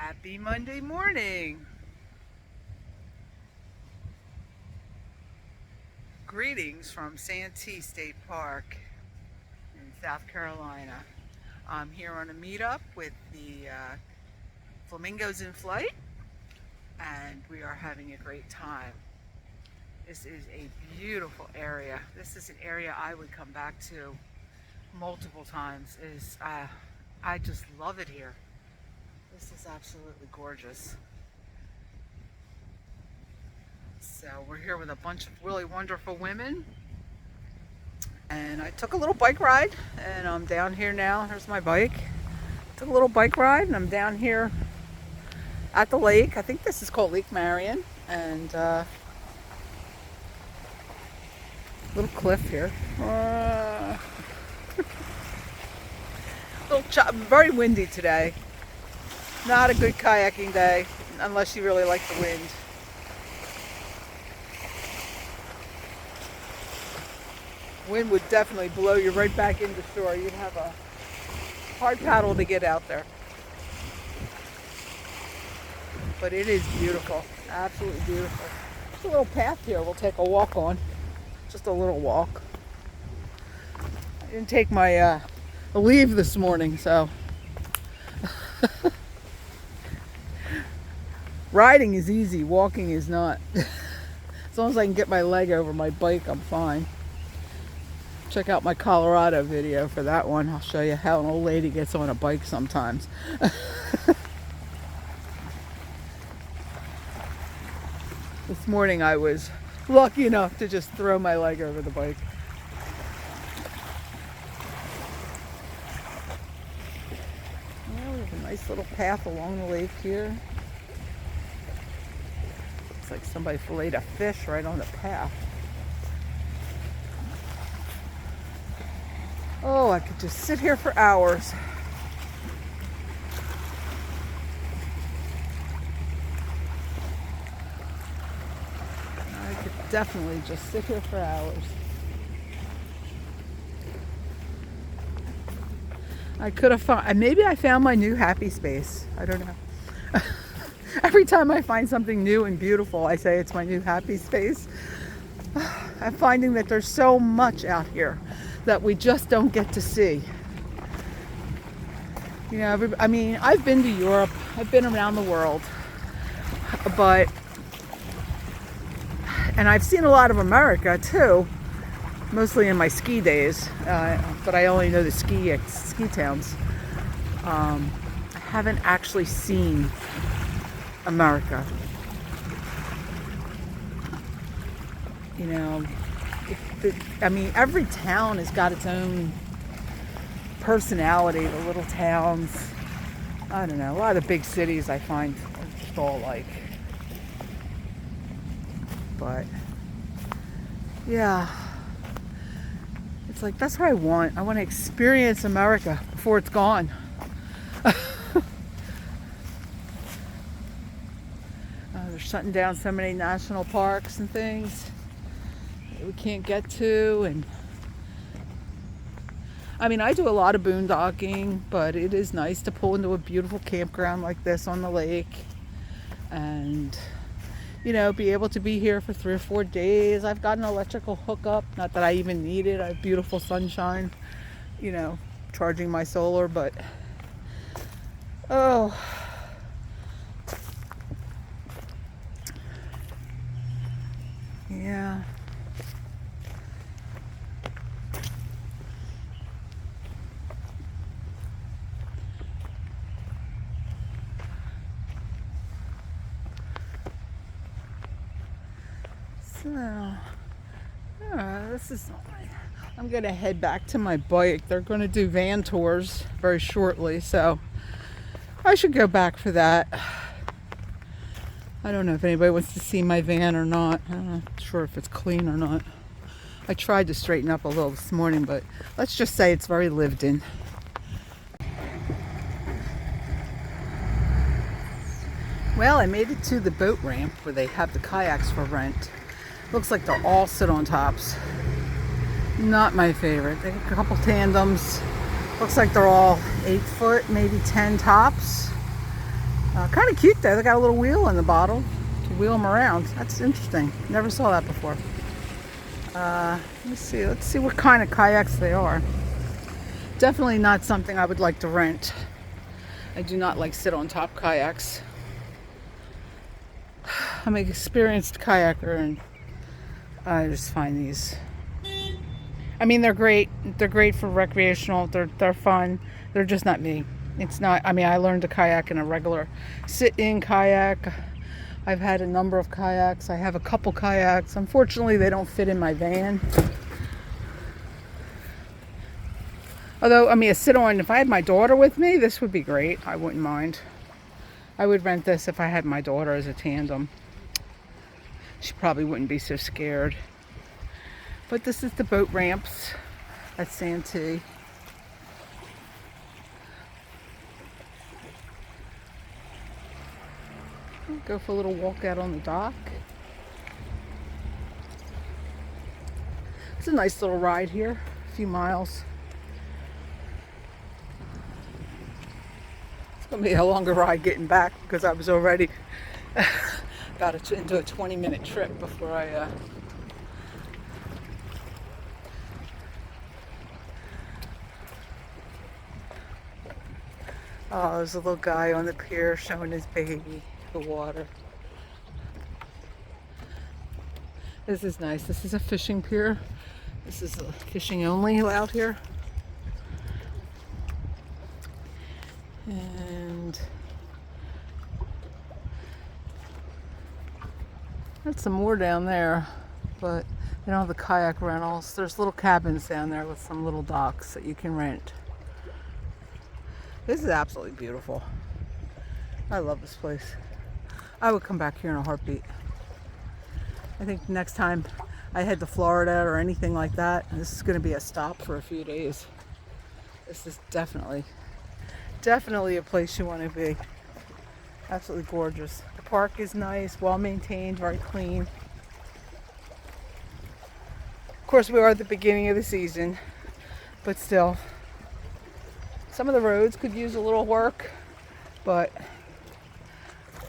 Happy Monday morning. Greetings from Santee State Park in South Carolina. I'm here on a meetup with the Flamingos in flight, and we are having a great time. This is a beautiful area. This is an area I would come back to multiple times. I just love it here. This is absolutely gorgeous. So we're here with a bunch of really wonderful women, and I took a little bike ride, and I'm down here now. Here's my bike. Took a little bike ride, and I'm down here at the lake. I think this is called Lake Marion, and little cliff here. Very windy today. Not a good kayaking day unless you really like the wind. Wind would definitely blow you right back into shore. You'd have a hard paddle to get out there. But it is beautiful, absolutely beautiful. There's a little path here we'll take a walk on. Just a little walk. I didn't take my leave this morning, so. Riding is easy, walking is not. As long as I can get my leg over my bike, I'm fine. Check out my Colorado video for that one. I'll show you how an old lady gets on a bike sometimes. This morning I was lucky enough to just throw my leg over the bike. Well, we have a nice little path along the lake here. Looks like somebody filleted a fish right on the path. Oh, I could just sit here for hours. I could definitely just sit here for hours. I could have found, maybe I found my new happy space. I don't know. Every time I find something new and beautiful, I say it's my new happy space. I'm finding that there's so much out here that we just don't get to see. You know, I mean, I've been to Europe, I've been around the world, and I've seen a lot of America too, mostly in my ski days, but I only know the ski towns. I haven't actually seen America. You know, I mean, every town has got its own personality, the little towns. I don't know, a lot of the big cities I find are just all alike. But, yeah. It's like, that's what I want. I want to experience America before it's gone. They're shutting down so many national parks and things that we can't get to. And I mean, I do a lot of boondocking, but it is nice to pull into a beautiful campground like this on the lake and, you know, be able to be here for 3 or 4 days. I've got an electrical hookup, not that I even need it. I have beautiful sunshine, you know, charging my solar, but oh, yeah. So, I'm going to head back to my bike. They're going to do van tours very shortly, so I should go back for that. I don't know if anybody wants to see my van or not. I'm not sure if it's clean or not. I tried to straighten up a little this morning, but let's just say it's very lived in. Well, I made it to the boat ramp where they have the kayaks for rent. Looks like they'll all sit on tops. Not my favorite. They have a couple tandems. Looks like they're all 8 foot, maybe 10 tops. Kind of cute though. They got a little wheel in the bottle to wheel them around. That's interesting. Never saw that before. Let's see. Let's see what kind of kayaks they are. Definitely not something I would like to rent. I do not like sit on top kayaks. I'm an experienced kayaker, and I just find these. I mean, they're great. They're great for recreational. They're fun. They're just not me. It's not. I mean, I learned to kayak in a regular sit-in kayak. I've had a number of kayaks. I have a couple kayaks. Unfortunately, they don't fit in my van. Although, I mean, a sit-on, if I had my daughter with me, this would be great. I wouldn't mind. I would rent this if I had my daughter as a tandem. She probably wouldn't be so scared. But this is the boat ramps at Santee. Go for a little walk out on the dock. It's a nice little ride here, a few miles. It's going to be a longer ride getting back because I was already got into a 20-minute trip before I Oh, there's a little guy on the pier showing his baby the water. This is nice. This is a fishing pier. This is fishing only out here. And there's some more down there, but they don't have the kayak rentals. There's little cabins down there with some little docks that you can rent. This is absolutely beautiful. I love this place. I would come back here in a heartbeat. I think next time I head to Florida or anything like that, this is going to be a stop for a few days. This is definitely a place you want to be. Absolutely gorgeous. The park is nice, well maintained, very clean. Of course, we are at the beginning of the season, but still. Some of the roads could use a little work, but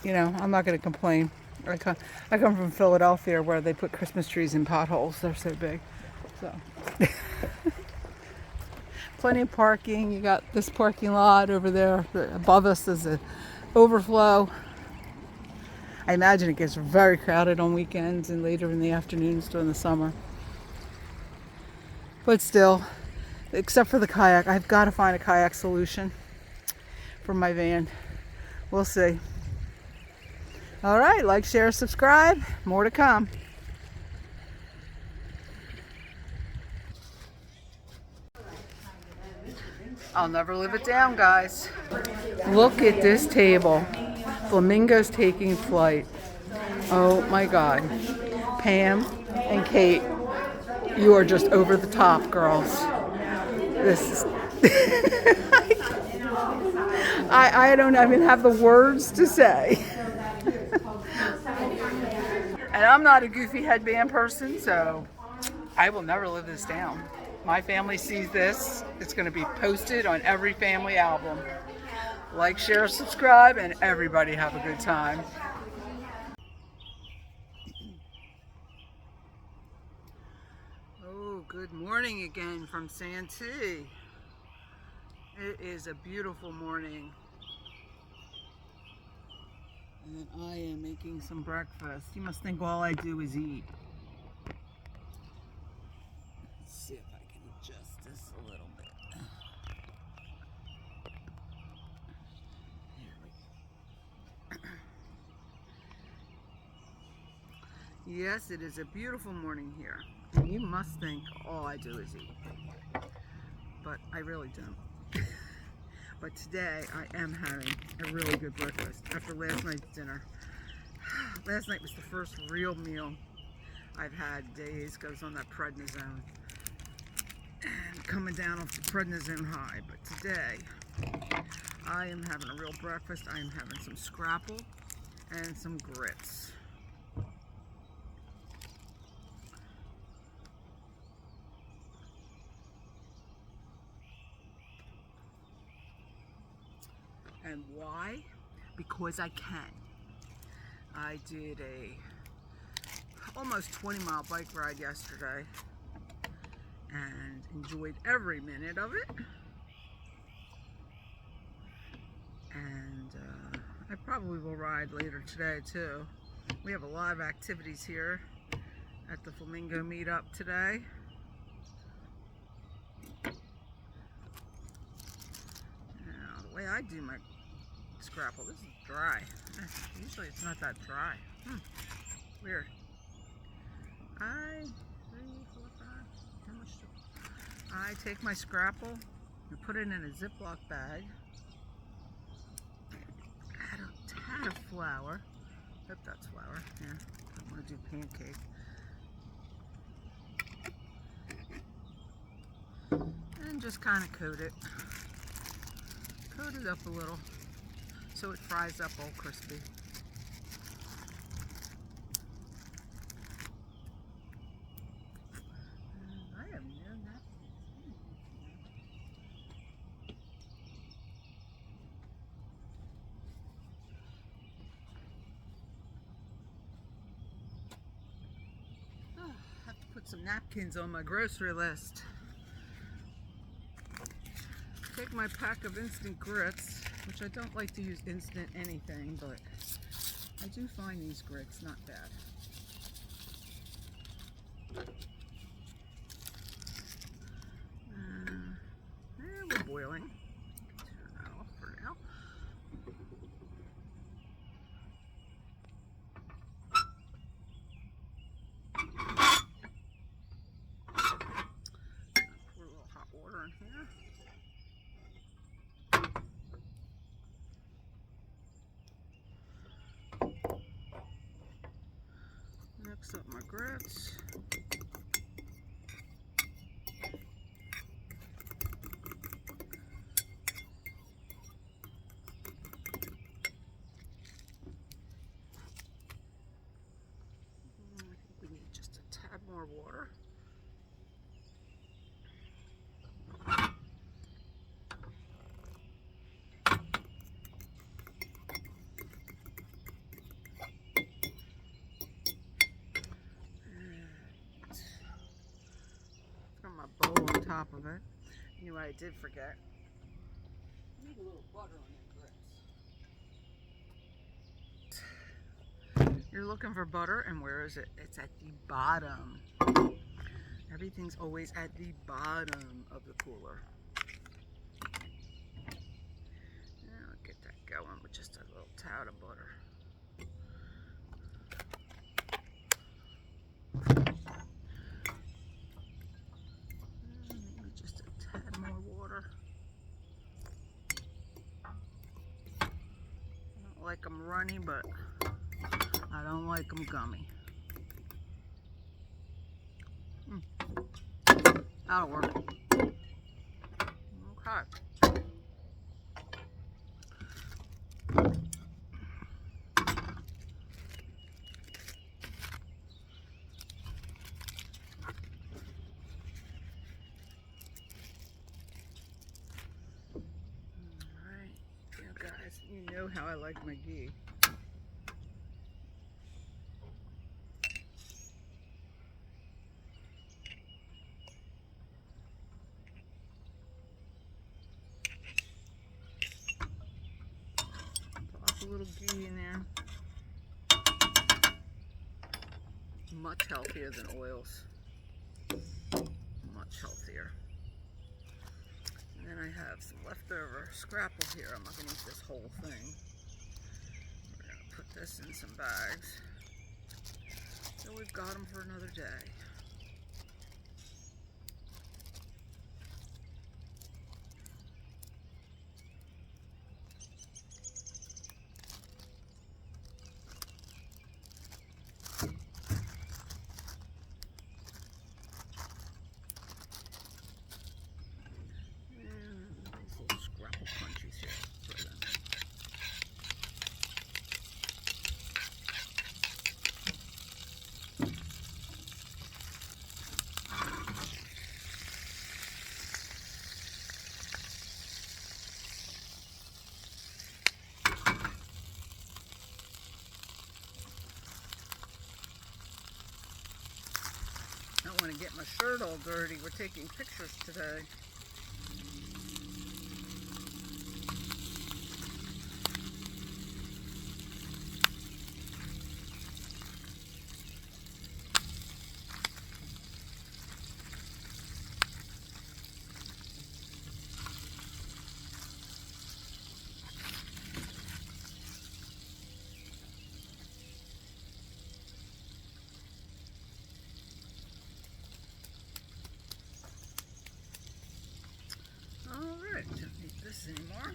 you know, I'm not going to complain. I come from Philadelphia, where they put Christmas trees in potholes. They're so big. So plenty of parking. You got this parking lot over there. Above us is an overflow. I imagine it gets very crowded on weekends and later in the afternoons during the summer. But still, except for the kayak, I've got to find a kayak solution for my van. We'll see. All right, like, share, subscribe. More to come. I'll never live it down, guys. Look at this table. Flamingos taking flight. Oh my God. Pam and Kate, you are just over the top, girls. This is I don't even have the words to say. And I'm not a goofy headband person, so I will never live this down. My family sees this. It's going to be posted on every family album. Like, share, subscribe, and everybody have a good time. Oh, good morning again from Santee. It is a beautiful morning. And I am making some breakfast. You must think all I do is eat. Let's see if I can adjust this a little bit. There we go. Yes, it is a beautiful morning here. And you must think all I do is eat. But I really don't. But today I am having a really good breakfast after last night's dinner. Last night was the first real meal I've had days, goes on that prednisone. And coming down off the prednisone high. But today I am having a real breakfast. I am having some scrapple and some grits. And why? because I can. I did a almost 20-mile bike ride yesterday and enjoyed every minute of it. And I probably will ride later today too. We have a lot of activities here at the Flamingo meetup today. Now, the way I do my scrapple, this is dry. Usually it's not that dry. Weird. I take my scrapple and put it in a Ziploc bag. Add a tad of flour. Hope that's flour. Yeah, I want to do pancake. And just kind of coat it. Coat it up a little so it fries up all crispy. I have no napkins. I have to put some napkins on my grocery list. Take my pack of instant grits, which I don't like to use instant anything, but I do find these grits not bad. We're boiling. Turn that off for now. Pour a little hot water in here. Mix up my grits. I think we need just a tad more water. My bowl on top of it. You know what I did forget? I need a little butter on your grits. You're looking for butter, and where is it? It's at the bottom. Everything's always at the bottom of the cooler. Now I'll get that going with just a little tad of butter. Like them runny, but I don't like them gummy. That'll work. Okay. Alright, you guys, you know how I like my ghee. Toss a little ghee in there. Much healthier than oils. Much healthier. And then I have some leftover scrapple here. I'm not going to eat this whole thing. We're going to put this in some bags. So we've got them for another day. want to get my shirt all dirty. We're taking pictures today. Alright, don't need this anymore.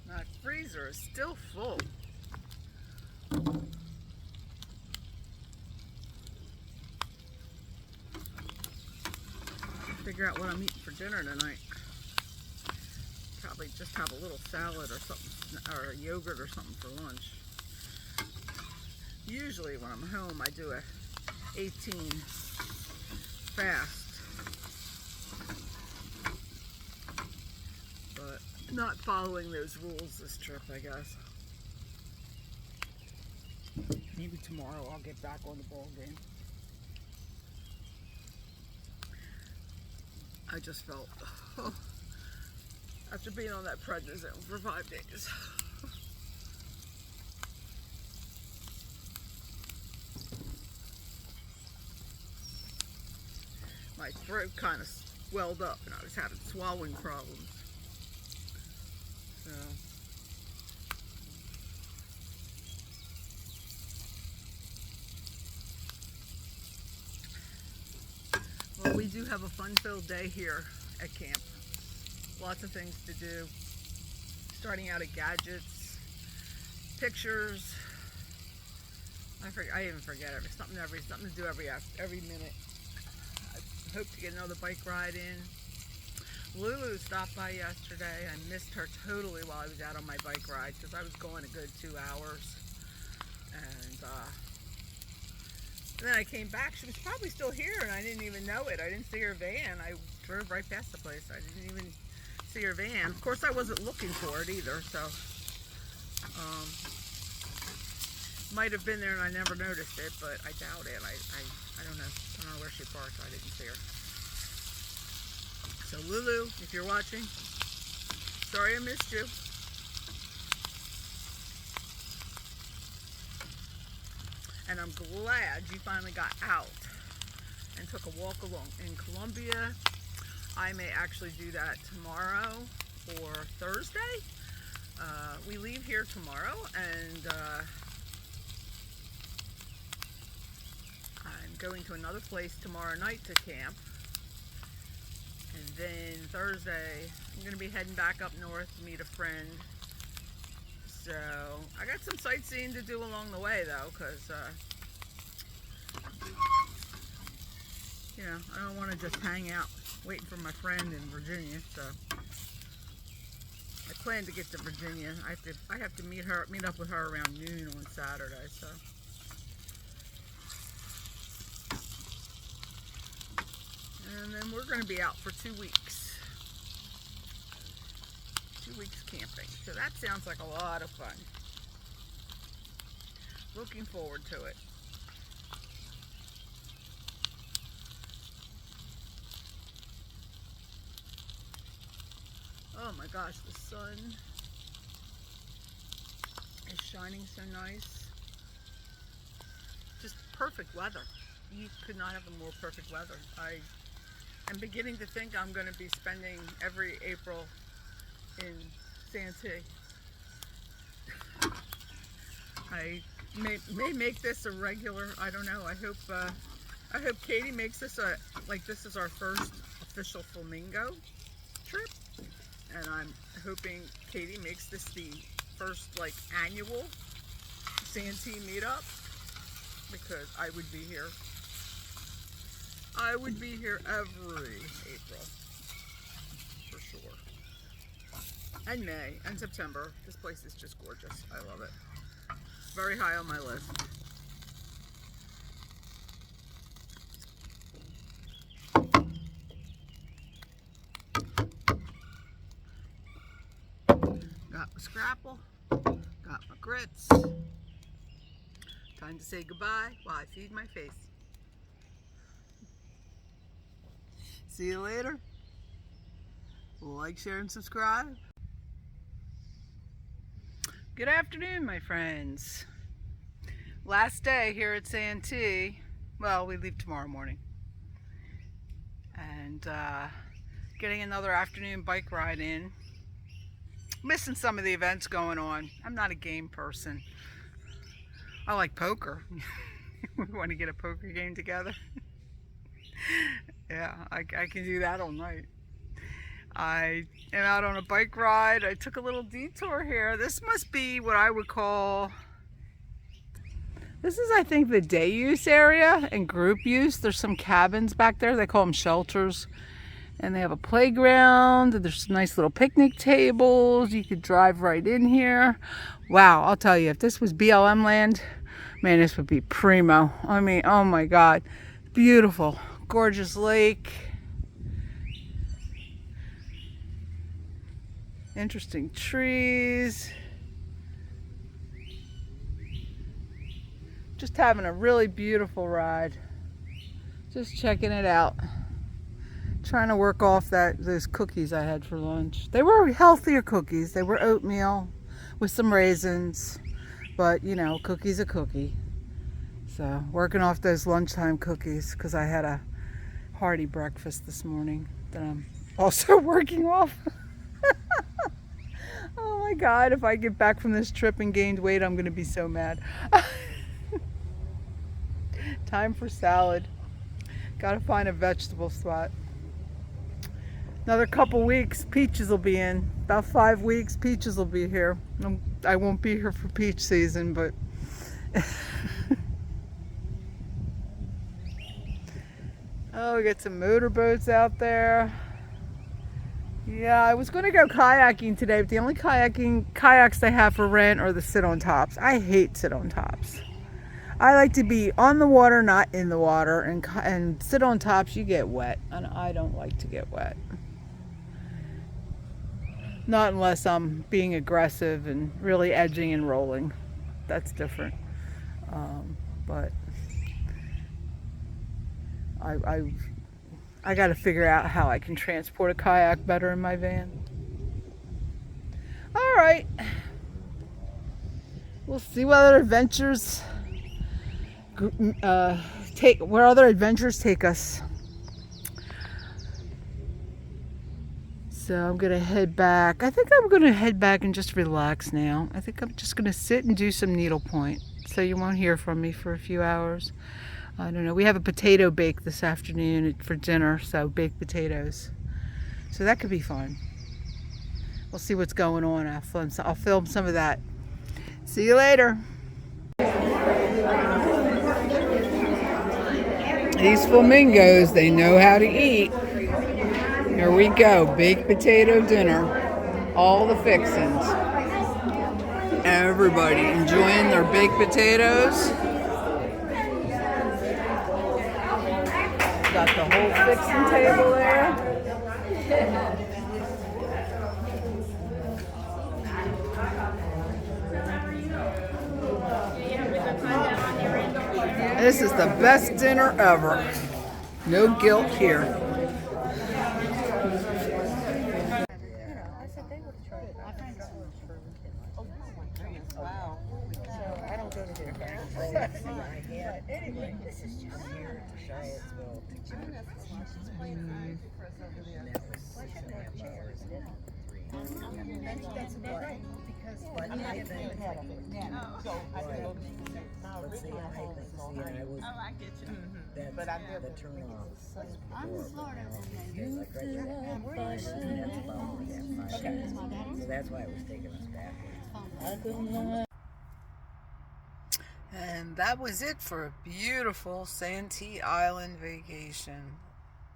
My freezer is still full. Figure out what I'm eating for dinner tonight. Probably just have a little salad or something, or a yogurt or something for lunch. Usually when I'm home, I do a 18 fast. But not following those rules this trip, I guess. Maybe tomorrow I'll get back on the ball game. I just felt, after being on that prednisone for 5 days. My throat kind of swelled up and I was having swallowing problems. So, well, we do have a fun-filled day here at camp. Lots of things to do. Starting out at gadgets, pictures. I even forget it. Something to do every minute. I hope to get another bike ride in. Lulu stopped by yesterday. I missed her totally while I was out on my bike ride because I was going a good 2 hours. And then I came back. She was probably still here and I didn't even know it. I didn't see her van. I drove right past the place. I didn't even see her van. Of course, I wasn't looking for it either, so might have been there and I never noticed it, but I doubt it. I don't know. I don't know where she parked. I didn't see her. So Lulu, if you're watching, sorry I missed you. And I'm glad you finally got out and took a walk along in Columbia. I may actually do that tomorrow or Thursday. We leave here tomorrow and I'm going to another place tomorrow night to camp. And then Thursday, I'm going to be heading back up north to meet a friend. So, I got some sightseeing to do along the way, though, because, you know, I don't want to just hang out waiting for my friend in Virginia, so I plan to get to Virginia. I have to meet up with her around noon on Saturday, so. And then we're going to be out for 2 weeks. 2 weeks camping. So that sounds like a lot of fun. Looking forward to it. Oh my gosh, the sun is shining so nice. Just perfect weather. You could not have a more perfect weather. I'm beginning to think I'm going to be spending every April in Santee. I may make this a regular. I don't know. I hope Katie makes this this is our first official Flamingo trip, and I'm hoping Katie makes this the first annual Santee meetup. because I would be here. I would be here every April, for sure. And May and September. This place is just gorgeous. I love it. Very high on my list. Got my scrapple. Got my grits. Time to say goodbye while I feed my face. See you later. Like, share, and subscribe. Good afternoon, my friends. Last day here at Santee. Well, we leave tomorrow morning. And getting another afternoon bike ride in. Missing some of the events going on. I'm not a game person. I like poker. We want to get a poker game together. Yeah, I can do that all night. I am out on a bike ride. I took a little detour here. This must be what I would call, this is, I think, the day use area and group use. There's some cabins back there. They call them shelters. And they have a playground. There's nice little picnic tables. You could drive right in here. Wow, I'll tell you, if this was BLM land, man, this would be primo. I mean, oh my God. Beautiful, gorgeous lake. Interesting trees. Just having a really beautiful ride. Just checking it out. Trying to work off those cookies I had for lunch. They were healthier cookies. They were oatmeal with some raisins, but you know, cookie's a cookie. So working off those lunchtime cookies because I had a hearty breakfast this morning that I'm also working off. Oh my God, if I get back from this trip and gained weight, I'm gonna be so mad. Time for salad. Gotta find a vegetable spot. Another couple weeks, peaches will be in. About 5 weeks, peaches will be here. I won't be here for peach season, but oh, we got some motorboats out there. Yeah, I was going to go kayaking today, but the only kayaks they have for rent are the sit-on tops. I hate sit-on tops. I like to be on the water, not in the water, and sit-on tops, you get wet, and I don't like to get wet. Not unless I'm being aggressive and really edging and rolling. That's different. But I got to figure out how I can transport a kayak better in my van. All right. We'll see what other adventures where other adventures take us. So I'm gonna head back. I think I'm gonna head back and just relax now. I think I'm just gonna sit and do some needlepoint. So you won't hear from me for a few hours. I don't know. We have a potato bake this afternoon for dinner, so baked potatoes. So that could be fun. We'll see what's going on. I'll film some of that. See you later. These flamingos, they know how to eat. Here we go, baked potato dinner. All the fixings. Everybody enjoying their baked potatoes. Got the whole fixing table there. This is the best dinner ever. No guilt here. Wow. So I don't go to their anyway, this is just here to Charlottesville. That's about right. Because I get you. But I never turn off. I'm in Florida. Okay. So that's why it was taking us backwards. And that was it for a beautiful Santee Island vacation.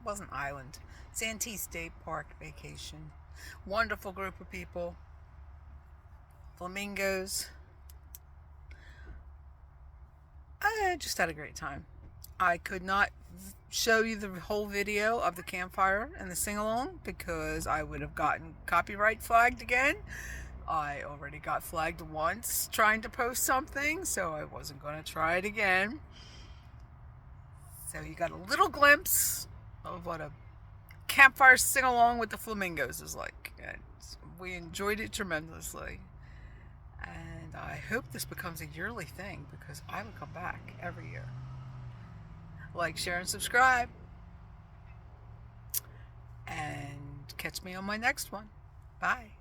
It wasn't island. Santee State Park vacation. Wonderful group of people. Flamingos. I just had a great time. I could not show you the whole video of the campfire and the sing-along because I would have gotten copyright flagged again. I already got flagged once trying to post something, so I wasn't going to try it again. So you got a little glimpse of what a campfire sing-along with the Flamingos is like. And we enjoyed it tremendously. And I hope this becomes a yearly thing because I would come back every year. Like, share, and subscribe. And catch me on my next one. Bye.